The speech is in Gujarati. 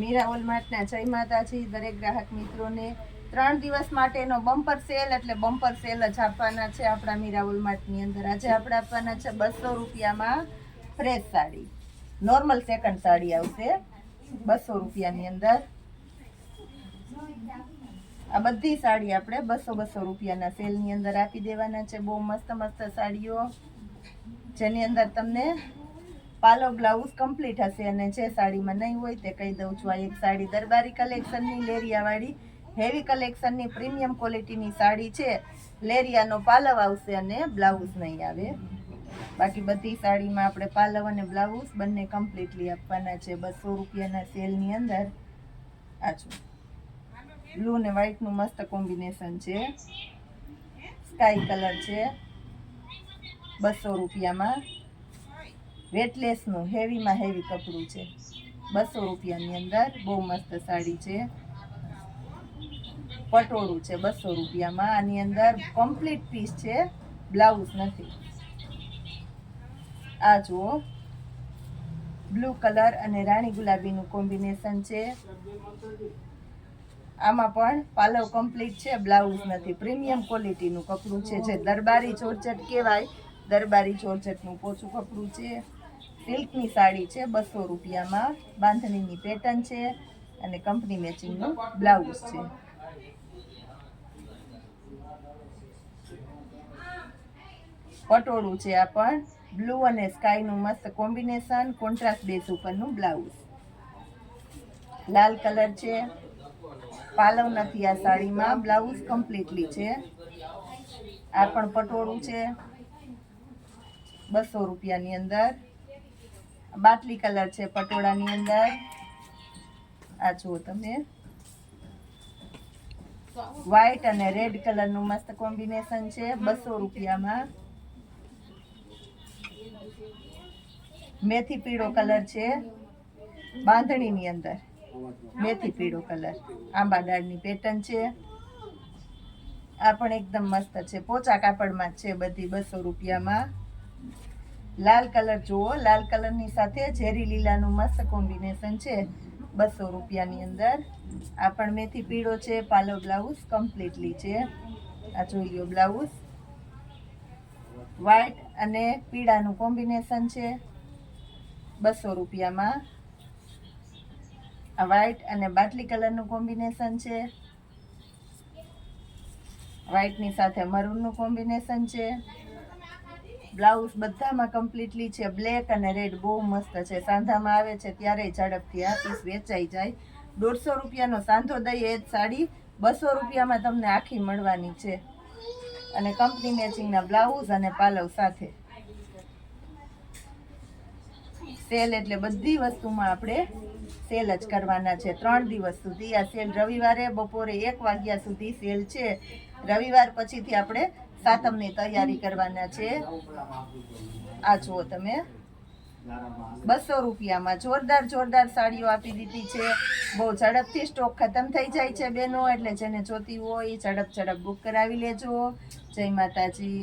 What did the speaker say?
મીરા હોલમાર્ટના જય માતાજી દરેક ગ્રાહક મિત્રોને 3 દિવસ માટેનો બમ્પર સેલ એટલે બમ્પર સેલ જ આપવાના છે આપણા મીરા હોલમાર્ટની અંદર. આજે આપણે આપવાના છે 200 રૂપિયામાં fresh sari. Normal second sari આવશે 200 રૂપિયાની અંદર. આ બધી સાડી આપણે 200 રૂપિયાના સેલની અંદર આપી દેવાના છે. બહુ મસ્ત મસ્ત સાડીઓ જેની અંદર તમને પાલો બ્લાઉઝ કમ્પ્લીટ હશે. અને જે સાડીમાં નહીં હોય તે કહી દઉં છું. આ એક સાડી દરબારી કલેક્શનની લેરિયાવાળી હેવી કલેક્શનની પ્રીમિયમ ક્વોલિટીની સાડી છે. લેરિયાનો પાલવ આવશે અને બ્લાઉઝ નહીં આવે. બાકી બધી સાડીમાં આપણે પાલવ અને બ્લાઉઝ બંને કમ્પ્લીટલી આપવાના છે 200 રૂપિયાના સેલની અંદર. આ જો બ્લુ ને વ્હાઈટનું મસ્ત કોમ્બિનેશન છે. સ્કાય કલર છે 200 રૂપિયામાં. વેટલેસનું હેવીમાં હેવી કપડું છે 200 રૂપિયાની અંદર. બહુ મસ્ત સાડી છે. પટોળું છે 200 રૂપિયામાં. આની અંદર કમ્પ્લીટ પીસ છે, બ્લાઉઝ નથી. આ જુઓ બ્લુ કલર અને રાણી ગુલાબીનું કોમ્બિનેશન છે. આમાં પણ પાલવ કમ્પ્લીટ છે, બ્લાઉઝ નથી. પ્રીમિયમ ક્વોલિટીનું કપડું છે જે દરબારી જોરજટ કહેવાય. દરબારી જોરજટનું પોચું કપડું છે. સિલ્કની સાડી છે 200 રૂપિયામાં. બાંધણીની પેટર્ન છે અને કંપની મેચિંગનું બ્લાઉઝ છે. પટોળું છે આ પણ બ્લુ અને સ્કાયનું મસ્ત કોમ્બિનેશન. કોન્ટ્રાસ્ટ બેઝ ઉપરનું બ્લાઉઝ. લાલ કલર છે. પાલવ નથી આ સાડીમાં, બ્લાઉઝ કમ્પ્લીટલી છે. આ પણ પટોળું છે 200 રૂપિયાની અંદર. બાટલી કલર છે પટોળાની અંદર. આ જુઓ તમે વ્હાઈટ અને રેડ કલરનું મસ્ત કોમ્બિનેશન છે 200 રૂપિયામાં. મેથી પીળો કલર છે બાંધણીની અંદર. મેથી પીળો કલર આંબા ડાળની પેટર્ન છે. આ પણ એકદમ મસ્ત છે. પોચા કાપડમાં છે બધી 200 રૂપિયામાં. લાલ કલર જુઓ, લાલ કલરની સાથે ઝેરી લીલાનું મસ્ત કોમ્બિનેશન છે 200 રૂપિયાની અંદર. આ પણ મેથી પીળો છે. પાલો બ્લાઉઝ કમ્પ્લીટલી છે. આ જોઈ લો બ્લાઉઝ. વ્હાઈટ અને પીળાનું કોમ્બિનેશન છે 200 રૂપિયામાં. આ વ્હાઈટ અને બાટલી કલરનું કોમ્બિનેશન છે. વ્હાઈટની સાથે મરૂનનું કોમ્બિનેશન છે. બ્લાઉઝ બધામાં કમ્પ્લીટલી છે. બ્લેક અને રેડ બહુ મસ્ત છે. સાંધામાં આવે છે ત્યારે ઝડપથી આ પીસ વેચાઈ જાય. 150 રૂપિયાનો સાંધો દઈ એ જ સાડી 200 રૂપિયામાં તમને આખી મળવાની છે. અને કંપની મેચિંગના બ્લાઉઝ અને પાલવ સાથે. સેલ એટલે બધી વસ્તુમાં આપણે સેલ જ કરવાના છે 3 દિવસ સુધી. આ સેલ રવિવારે બપોરે 1 વાગ્યા સુધી સેલ છે. રવિવાર પછીથી આપણે સાતમની તૈયારી કરવાના છે. આ જુઓ તમે 200 રૂપિયામાં જોરદાર જોરદાર સાડીઓ આપી દીધી છે. બહુ ઝડપથી સ્ટોક ખતમ થઈ જાય છે બેનો, એટલે જેને જોતી હોય ઝડપ બુક કરાવી લેજો. જય માતાજી.